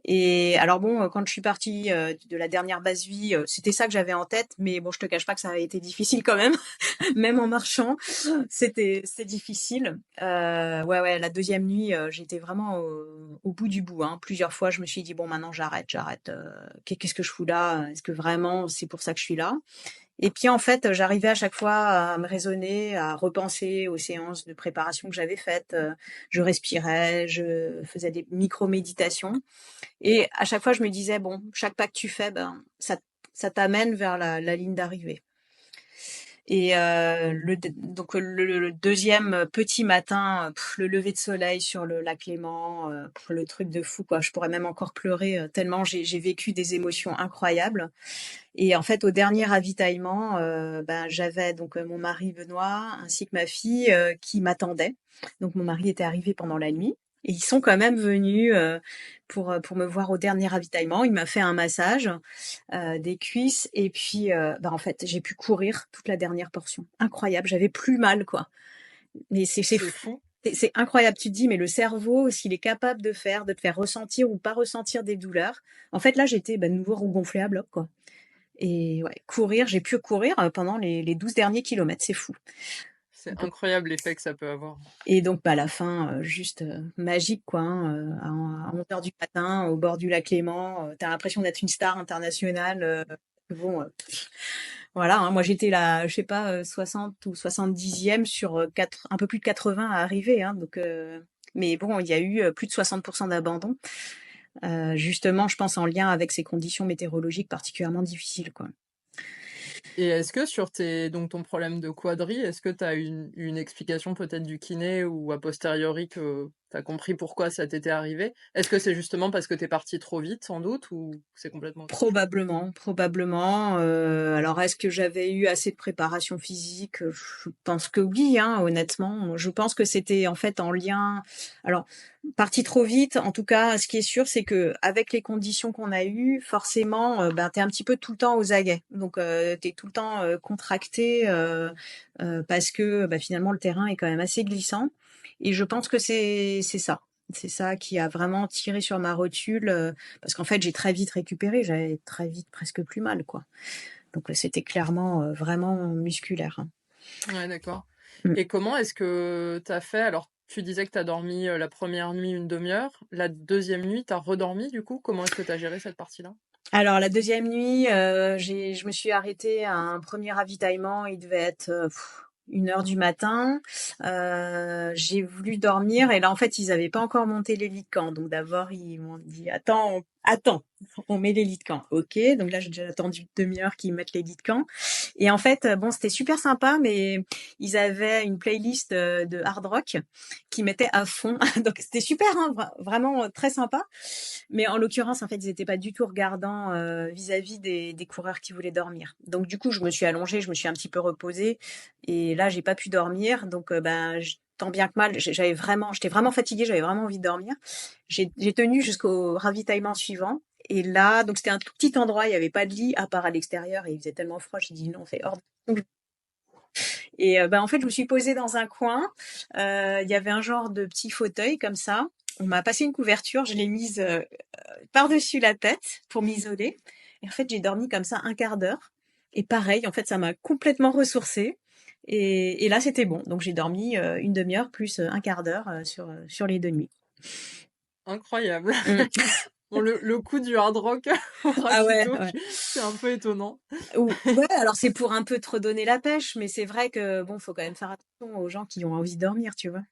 Et alors bon, quand je suis partie de la dernière base vie, c'était ça que j'avais en tête, mais bon, je te cache pas que ça a été difficile quand même, même en marchant, c'était difficile. Ouais, ouais, la 2e nuit, j'étais vraiment au bout du bout, hein. Plusieurs fois, je me suis dit bon, maintenant j'arrête. Qu'est-ce que je fous là? Est-ce que vraiment c'est pour ça que je suis là? Et puis en fait, j'arrivais à chaque fois à me raisonner, à repenser aux séances de préparation que j'avais faites. Je respirais, je faisais des micro-méditations. Et à chaque fois, je me disais, bon, chaque pas que tu fais, ben, ça t'amène vers la ligne d'arrivée. Et donc le 2e petit matin, le lever de soleil sur le lac Léman, le truc de fou, quoi. Je pourrais même encore pleurer tellement j'ai vécu des émotions incroyables. Et en fait, au dernier ravitaillement, ben, j'avais donc mon mari Benoît ainsi que ma fille qui m'attendaient. Donc mon mari était arrivé pendant la nuit et ils sont quand même venus pour me voir au dernier ravitaillement. Il m'a fait un massage des cuisses et puis ben, en fait, j'ai pu courir toute la dernière portion. Incroyable, j'avais plus mal, quoi. Mais c'est C'est fou. fou. C'est incroyable, tu te dis, mais le cerveau, s'il est capable de faire, de te faire ressentir ou pas ressentir des douleurs. En fait, là, j'étais ben, de nouveau regonflée à bloc, quoi. Et ouais, courir, j'ai pu courir pendant les 12 derniers kilomètres, c'est fou. C'est incroyable l'effet que ça peut avoir. Et donc, bah, à la fin, juste magique, quoi, hein, à 11 heures du matin, au bord du lac Léman, t'as l'impression d'être une star internationale. Bon, voilà, hein, moi j'étais là, je sais pas, 60 ou 70e sur un peu plus de 80 à arriver, hein, donc, mais bon, il y a eu plus de 60% d'abandon, justement, je pense en lien avec ces conditions météorologiques particulièrement difficiles, quoi. Et est-ce que sur donc ton problème de quadri, est-ce que tu as une explication peut-être du kiné ou a posteriori que tu as compris pourquoi ça t'était arrivé? Est-ce que c'est justement parce que tu es partie trop vite sans doute ou c'est complètement autre chose? Probablement, probablement. Alors, est-ce que j'avais eu assez de préparation physique? Je pense que oui, hein, honnêtement. Je pense que c'était en fait en lien. Alors, parti trop vite. En tout cas, ce qui est sûr, c'est que avec les conditions qu'on a eues, forcément, ben t'es un petit peu tout le temps aux aguets. Donc, t'es tout le temps contracté parce que bah, finalement le terrain est quand même assez glissant. Et je pense que c'est ça. C'est ça qui a vraiment tiré sur ma rotule, parce qu'en fait, j'ai très vite récupéré, j'avais très vite presque plus mal, quoi. Donc c'était clairement, vraiment musculaire, hein. Ouais, d'accord. Mmh. Et comment est-ce que tu as fait? Alors, tu disais que tu as dormi, la première nuit une demi heure. La deuxième nuit, tu as redormi du coup? Comment est-ce que tu as géré cette partie-là? Alors la deuxième nuit, je me suis arrêtée à un premier ravitaillement, il devait être, 1 heure du matin. J'ai voulu dormir et là, en fait, ils avaient pas encore monté les lits de camp. Donc d'abord, ils m'ont dit: «Attends, attends, on met les lits de camp». OK, donc là, j'ai déjà attendu 1/2 heure qu'ils mettent les lits de camp et en fait, bon, c'était super sympa, mais ils avaient une playlist, de hard rock qu'ils mettaient à fond. Donc c'était super, hein, vraiment, très sympa. Mais en l'occurrence, en fait, ils étaient pas du tout regardants, vis-à-vis des coureurs qui voulaient dormir. Donc du coup, je me suis allongée, je me suis un petit peu reposée et là, j'ai pas pu dormir. Donc ben, tant bien que mal, j'étais vraiment fatiguée, j'avais vraiment envie de dormir. J'ai tenu jusqu'au ravitaillement suivant. Et là, donc c'était un tout petit endroit, il y avait pas de lit à part à l'extérieur et il faisait tellement froid, j'ai dit non, c'est hors de... Et ben en fait, je me suis posée dans un coin. Il y avait un genre de petit fauteuil comme ça. On m'a passé une couverture, je l'ai mise par-dessus la tête pour m'isoler. Et en fait, j'ai dormi comme ça 1/4 d'heure. Et pareil, en fait, ça m'a complètement ressourcée. Et là, c'était bon. Donc, j'ai dormi 1/2 heure plus 1/4 d'heure sur les 2 nuits. Incroyable. Mm. Bon, le coup du hard rock au Ah ouais, ravito, ouais. c'est un peu étonnant. Ouais, alors c'est pour un peu te redonner la pêche, mais c'est vrai que bon, faut quand même faire attention aux gens qui ont envie de dormir, tu vois.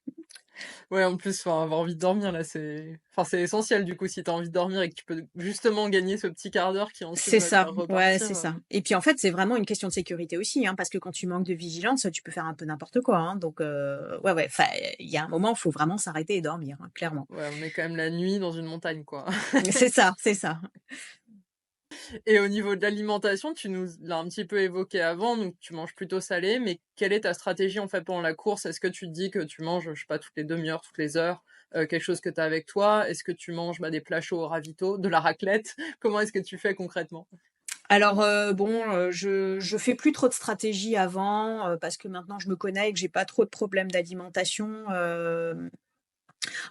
Ouais, en plus, enfin, avoir envie de dormir, là, c'est essentiel, du coup, si tu as envie de dormir et que tu peux justement gagner ce petit quart d'heure qui ensuite C'est va te ça, faire ouais, repartir. c'est ça. Et puis en fait, c'est vraiment une question de sécurité aussi, hein, parce que quand tu manques de vigilance, tu peux faire un peu n'importe quoi, hein. Donc ouais, ouais, enfin, il y a un moment, il faut vraiment s'arrêter et dormir, hein, clairement. Ouais, on est quand même la nuit dans une montagne, quoi. C'est ça, c'est ça. Et au niveau de l'alimentation, tu nous l'as un petit peu évoqué avant, donc tu manges plutôt salé, mais quelle est ta stratégie, en fait, pendant la course? Est-ce que tu te dis que tu manges, je sais pas, toutes les 1/2 heure, toutes les heures, quelque chose que tu as avec toi? Est-ce que tu manges, bah, des plats chauds au ravito, de la raclette? Comment est-ce que tu fais concrètement? Alors bon, je fais plus trop de stratégie avant, parce que maintenant je me connais et que j'ai pas trop de problèmes d'alimentation.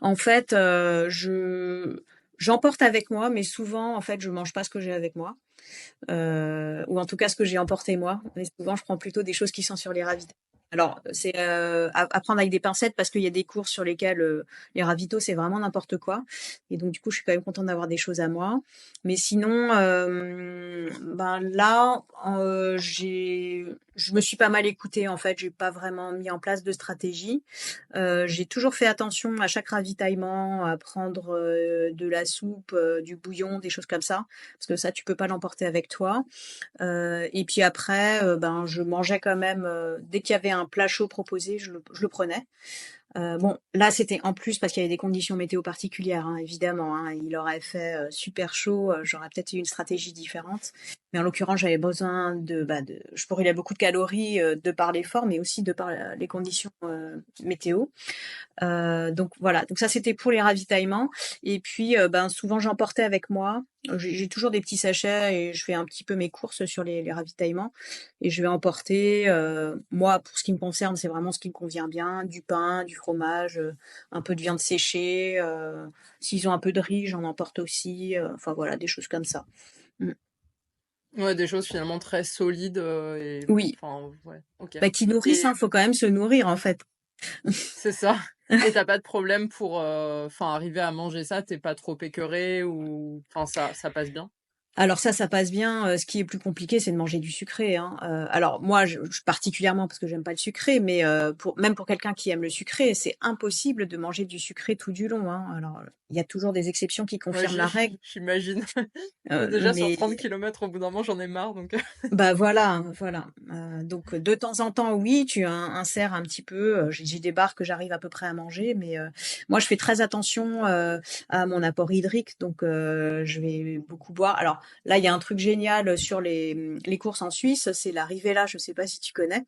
En fait, je j'emporte avec moi, mais souvent, en fait, je mange pas ce que j'ai avec moi, ou en tout cas ce que j'ai emporté moi. Mais souvent, je prends plutôt des choses qui sont sur les ravitaux. Alors, c'est à prendre avec des pincettes parce qu'il y a des courses sur lesquelles les ravitaux, c'est vraiment n'importe quoi. Et donc, du coup, je suis quand même contente d'avoir des choses à moi. Mais sinon, ben là, je me suis pas mal écoutée en fait. J'ai pas vraiment mis en place de stratégie. J'ai toujours fait attention à chaque ravitaillement, à prendre de la soupe, du bouillon, des choses comme ça, parce que ça, tu peux pas l'emporter avec toi. Et puis après, ben, je mangeais quand même, dès qu'il y avait un plat chaud proposé, je le prenais. Bon, là, c'était en plus parce qu'il y avait des conditions météo particulières, hein, évidemment, hein. Il aurait fait super chaud, j'aurais peut-être eu une stratégie différente. Mais en l'occurrence, j'avais besoin je brûlais beaucoup de calories de par l'effort, mais aussi de par les conditions météo. Donc voilà, donc ça c'était pour les ravitaillements. Et puis ben souvent j'emportais avec moi. J'ai toujours des petits sachets et je fais un petit peu mes courses sur les ravitaillements et je vais emporter. Moi, pour ce qui me concerne, c'est vraiment ce qui me convient bien, du pain, du fromage, un peu de viande séchée. S'ils ont un peu de riz, j'en emporte aussi. Enfin voilà, des choses comme ça. Mm. Ouais, des choses finalement très solides, et Oui, enfin, ouais, OK. bah qui nourrissent, Et hein. Faut quand même se nourrir en fait. c'est ça. Et tu pas de problème pour, enfin, arriver à manger ça? Tu pas trop écœurée ou enfin, ça passe bien? Alors ça passe bien, ce qui est plus compliqué, c'est de manger du sucré, hein. Alors moi, je particulièrement parce que j'aime pas le sucré, mais même pour quelqu'un qui aime le sucré, c'est impossible de manger du sucré tout du long, hein. Alors, il y a toujours des exceptions qui Ouais, confirment la règle, j'imagine. Moi déjà sur mais 30 kilomètres au bout d'un moment, j'en ai marre donc bah voilà, voilà. Donc de temps en temps, oui, tu insères un petit peu. J'ai des barres que j'arrive à peu près à manger, mais moi, je fais très attention à mon apport hydrique, donc je vais beaucoup boire. Alors là, il y a un truc génial sur les courses en Suisse, c'est la Rivella. Je sais pas si tu connais.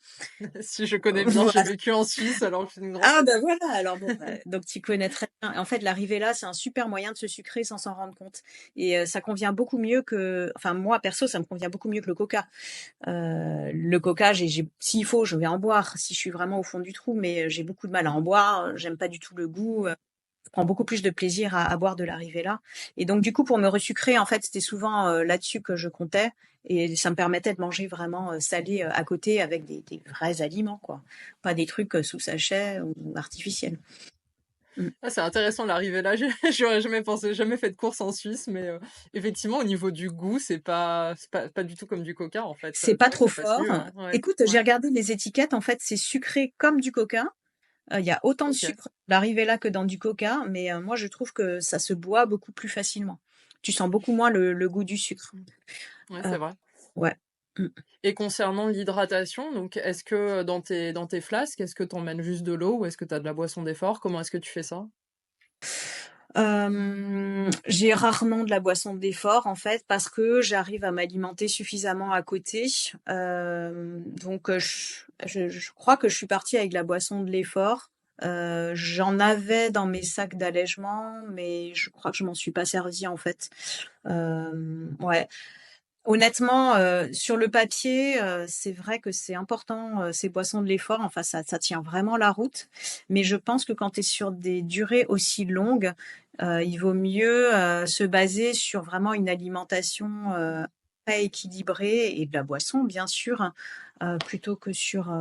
si je connais bien, j'ai Voilà. vécu en Suisse alors je suis une grande Ah fan. bah voilà, alors bon, donc tu connais très bien. En fait, la Rivella, c'est un super moyen de se sucrer sans s'en rendre compte. Et ça convient beaucoup mieux que, enfin moi perso, ça me convient beaucoup mieux que le Coca. Le Coca, s'il faut, je vais en boire si je suis vraiment au fond du trou, mais j'ai beaucoup de mal à en boire. J'aime pas du tout le goût. Je prends beaucoup plus de plaisir à boire de la Rivella. Et donc du coup, pour me resucrer, en fait, c'était souvent là-dessus que je comptais. Et ça me permettait de manger vraiment salé à côté avec des vrais aliments, quoi. Pas des trucs sous sachet ou artificiels. Mmh. Ah, c'est intéressant l'arrivée là, j'aurais jamais pensé, jamais fait de course en Suisse, mais effectivement au niveau du goût, c'est pas du tout comme du coca en fait, C'est c'est pas vrai que trop ça passe fort. mieux, hein. Ouais, Écoute, j'ai ouais, regardé les étiquettes, en fait, c'est sucré comme du coca. Il y a autant de OK. sucre l'arrivée là que dans du coca, mais moi je trouve que ça se boit beaucoup plus facilement. Tu sens beaucoup moins le goût du sucre. Mmh. Ouais, Heu, c'est vrai. ouais. Mmh. Et concernant l'hydratation, donc est-ce que dans tes flasques, est-ce que tu emmènes juste de l'eau ou est-ce que tu as de la boisson d'effort? Comment est-ce que tu fais ça? J'ai rarement de la boisson d'effort en fait parce que j'arrive à m'alimenter suffisamment à côté. Donc je crois que je suis partie avec la boisson de l'effort. J'en avais dans mes sacs d'allègement, mais je crois que je m'en suis pas servie en fait. Ouais. Honnêtement, sur le papier, c'est vrai que c'est important, ces boissons de l'effort, enfin ça tient vraiment la route. Mais je pense que quand tu es sur des durées aussi longues, il vaut mieux, se baser sur vraiment une alimentation, très équilibrée et de la boisson bien sûr, plutôt que sur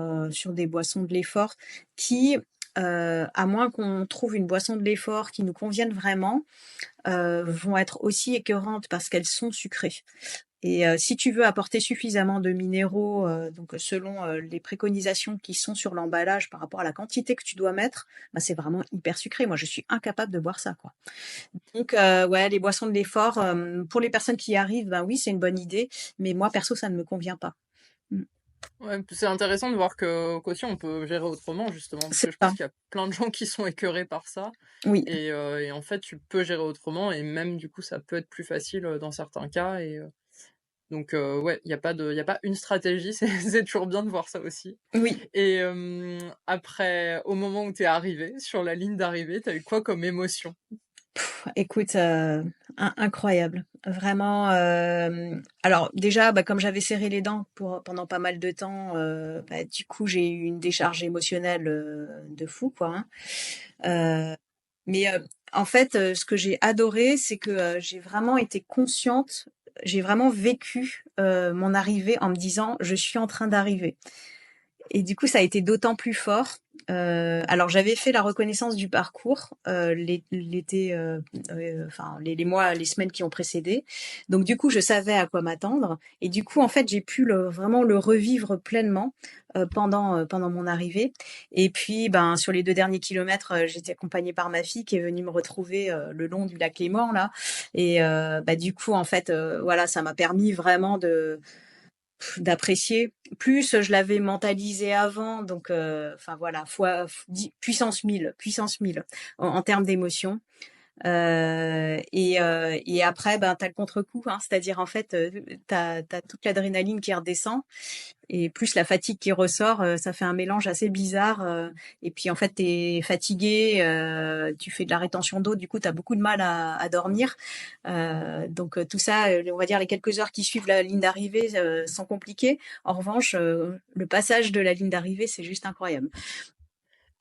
des boissons de l'effort qui, à moins qu'on trouve une boisson de l'effort qui nous convienne vraiment, vont être aussi écœurantes parce qu'elles sont sucrées. Et si tu veux apporter suffisamment de minéraux, donc selon, les préconisations qui sont sur l'emballage par rapport à la quantité que tu dois mettre, bah, c'est vraiment hyper sucré. Moi, je suis incapable de boire ça, quoi. Donc ouais, les boissons de l'effort, pour les personnes qui y arrivent, ben oui, c'est une bonne idée, mais moi perso, ça ne me convient pas. Mmh. Ouais, puis c'est intéressant de voir qu'aussi on peut gérer autrement justement, parce C'est que je ça, pense qu'il y a plein de gens qui sont écœurés par ça oui, et en fait tu peux gérer autrement et même du coup ça peut être plus facile, dans certains cas donc ouais, il y a pas une stratégie, c'est toujours bien de voir ça aussi oui. et après au moment où tu es arrivée, sur la ligne d'arrivée, tu as eu quoi comme émotion? Écoute, incroyable. Vraiment, alors déjà, bah, comme j'avais serré les dents pendant pas mal de temps, bah, du coup, j'ai eu une décharge émotionnelle, de fou, quoi, hein. Mais, en fait, ce que j'ai adoré, c'est que, j'ai vraiment été consciente, j'ai vraiment vécu, mon arrivée en me disant: «Je suis en train d'arriver». Et du coup, ça a été d'autant plus fort. Alors j'avais fait la reconnaissance du parcours, l'été, enfin les mois, les semaines qui ont précédé. Donc du coup, je savais à quoi m'attendre et du coup, en fait, j'ai pu vraiment le revivre pleinement, pendant mon arrivée et puis, ben, sur les 2 derniers kilomètres, j'étais accompagnée par ma fille qui est venue me retrouver, le long du lac Léman là et bah, du coup, en fait, voilà, ça m'a permis vraiment d'apprécier. Plus je l'avais mentalisé avant, donc enfin voilà, fois puissance 1000, puissance 1000 en termes d'émotion. Et après, ben, tu as le contre-coup, hein, c'est-à-dire en fait, tu as toute l'adrénaline qui redescend et plus la fatigue qui ressort, ça fait un mélange assez bizarre, et puis en fait, tu es fatigué, tu fais de la rétention d'eau, du coup, tu as beaucoup de mal à dormir. Donc tout ça, on va dire les quelques heures qui suivent la ligne d'arrivée, sont compliquées. En revanche, le passage de la ligne d'arrivée, c'est juste incroyable.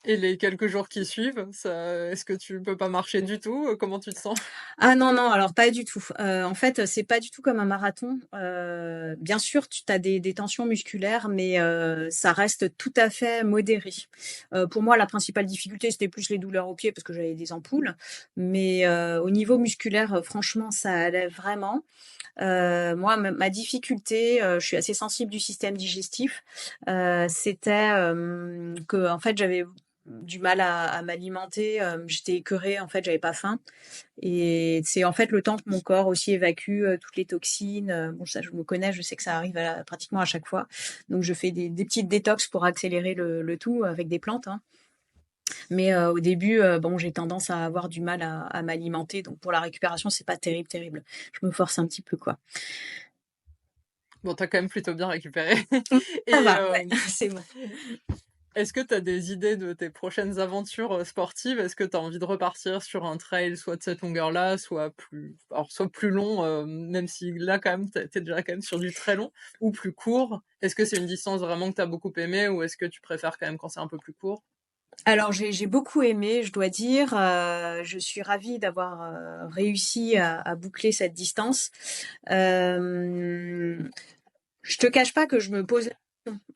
Et les quelques jours qui suivent, ça est-ce que tu peux pas marcher du tout? Comment tu te sens? Ah non, non, alors pas du tout. En fait, c'est pas du tout comme un marathon. Bien sûr, tu as des tensions musculaires, mais ça reste tout à fait modéré. Pour moi, la principale difficulté, c'était plus les douleurs aux pieds parce que j'avais des ampoules. Mais au niveau musculaire, franchement, ça allait vraiment. Moi, ma difficulté, je suis assez sensible du système digestif, c'était, que en fait, j'avais du mal à m'alimenter, j'étais écœurée, en fait, j'avais pas faim et c'est en fait le temps que mon corps aussi évacue, toutes les toxines, bon ça je me connais, je sais que ça arrive pratiquement à chaque fois. Donc je fais des petites détox pour accélérer le tout avec des plantes, hein. Mais au début, bon j'ai tendance à avoir du mal à m'alimenter, donc pour la récupération, c'est pas terrible, terrible. Je me force un petit peu, quoi. Bon, tu as quand même plutôt bien récupéré Mmh, ça et va, ouais, c'est bon. est-ce que tu as des idées de tes prochaines aventures, sportives? Est-ce que tu as envie de repartir sur un trail, soit de cette longueur-là, soit plus long, même si là, quand même, tu es déjà quand même sur du très long ou plus court? Est-ce que c'est une distance vraiment que tu as beaucoup aimée ou est-ce que tu préfères quand même quand c'est un peu plus court? Alors j'ai beaucoup aimé, je dois dire, je suis ravie d'avoir, réussi à boucler cette distance. Hem, je te cache pas que je me pose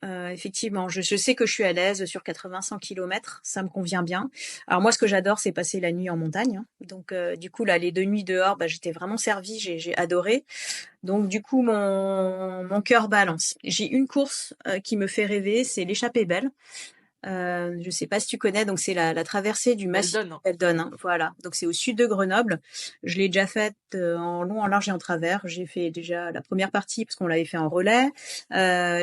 Effectivement, je sais que je suis à l'aise sur 80-100 kilomètres, ça me convient bien. Alors moi, ce que j'adore, c'est passer la nuit en montagne, hein. Donc du coup, là, les 2 nuits dehors, bah, j'étais vraiment servie, j'ai adoré. Donc du coup, mon cœur balance. J'ai une course, qui me fait rêver, c'est l'Échappée belle. Je sais pas si tu connais, donc c'est la traversée du massif Eldon, hein. d'Eldon, hein, voilà. Donc c'est au sud de Grenoble. Je l'ai déjà faite en long, en large et en travers. J'ai fait déjà la première partie parce qu'on l'avait fait en relais.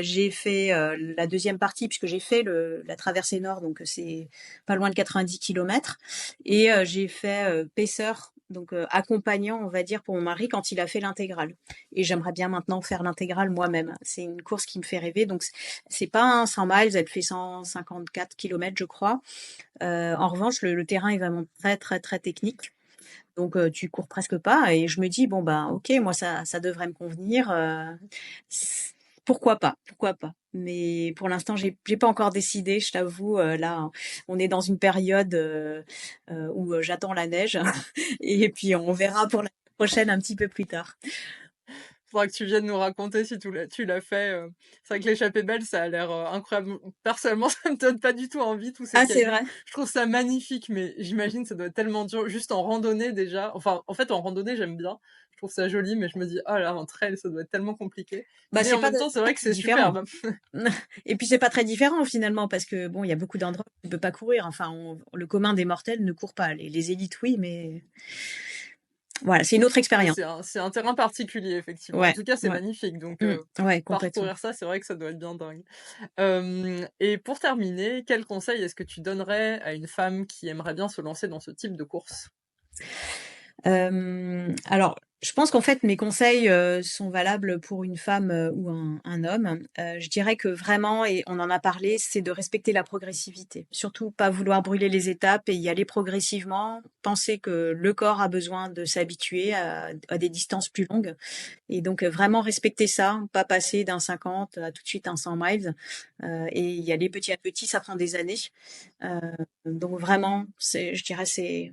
J'ai fait la deuxième partie puisque j'ai fait la traversée nord, donc c'est pas loin de 90 kilomètres. Et j'ai fait Paisseur, donc accompagnant, on va dire, pour mon mari quand il a fait l'intégrale. Et j'aimerais bien maintenant faire l'intégrale moi-même. C'est une course qui me fait rêver. Donc c'est pas un 100 miles, elle fait 154 kilomètres, je crois. En revanche, le terrain est vraiment très, très, très technique. Donc, tu cours presque pas. Et je me dis, bon, ben, ok, moi, ça devrait me convenir. Pourquoi pas? Pourquoi pas? Mais pour l'instant, j'ai pas encore décidé, je t'avoue. Là, on est dans une période où j'attends la neige. Et puis, on verra pour la prochaine un petit peu plus tard. Faudra que tu viennes nous raconter si tu l'as fait. C'est vrai que l'échappée belle, ça a l'air incroyable. Personnellement, ça me donne pas du tout envie, tous ces Ah, c'est cailloux. vrai? Je trouve ça magnifique, mais j'imagine que ça doit être tellement dur. Juste en randonnée déjà. Enfin, en fait, en randonnée, j'aime bien. Je trouve ça joli, mais je me dis, oh là, en trail, ça doit être tellement compliqué. Bah, Mais c'est en pas même temps, c'est vrai que très c'est différent. superbe. Et puis c'est pas très différent finalement parce que bon, il y a beaucoup d'endroits où tu peux pas courir. Enfin, le commun des mortels ne court pas. Les élites, oui, mais voilà, c'est une autre Ouais, expérience. c'est un terrain particulier, effectivement. En Ouais, tout cas, c'est ouais, magnifique. Donc, ouais, complètement. parcourir ça, c'est vrai que ça doit être bien dingue. Et pour terminer, quel conseil est-ce que tu donnerais à une femme qui aimerait bien se lancer dans ce type de course? Alors, je pense qu'en fait, mes conseils sont valables pour une femme ou un homme. Je dirais que vraiment, et on en a parlé, c'est de respecter la progressivité. Surtout pas vouloir brûler les étapes et y aller progressivement. Penser que le corps a besoin de s'habituer à des distances plus longues. Et donc, vraiment respecter ça, pas passer d'un 50 à tout de suite un 100 miles. Et y aller petit à petit, ça prend des années. Euh, donc vraiment, je dirais, c'est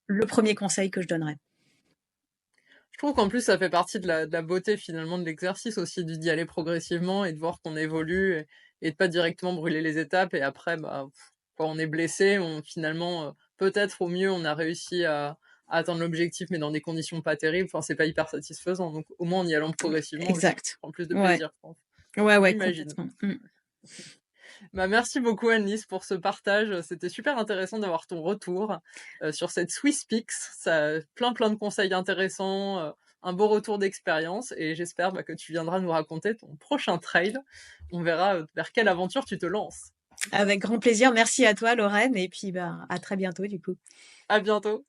le premier conseil que je donnerais. Je trouve qu'en plus, ça fait partie de la beauté finalement de l'exercice aussi, d'y aller progressivement et de voir qu'on évolue et de pas directement brûler les étapes. Et après, bah, quand on est blessé, finalement, peut-être au mieux, on a réussi à atteindre l'objectif, mais dans des conditions pas terribles. Enfin, c'est pas hyper satisfaisant. Donc, au moins, en y allant progressivement aussi, on Exact. prend plus de Ouais, plaisir, je pense. ouais, ouais, J'imagine. complètement. Bah, merci beaucoup Annelise pour ce partage. C'était super intéressant d'avoir ton retour sur cette Swiss Peaks. Ça a plein de conseils intéressants, un beau retour d'expérience et j'espère que tu viendras nous raconter ton prochain trail. On verra vers quelle aventure tu te lances. Avec grand plaisir. Merci à toi, Lorraine. Et puis, bah, à très bientôt, du coup. À bientôt.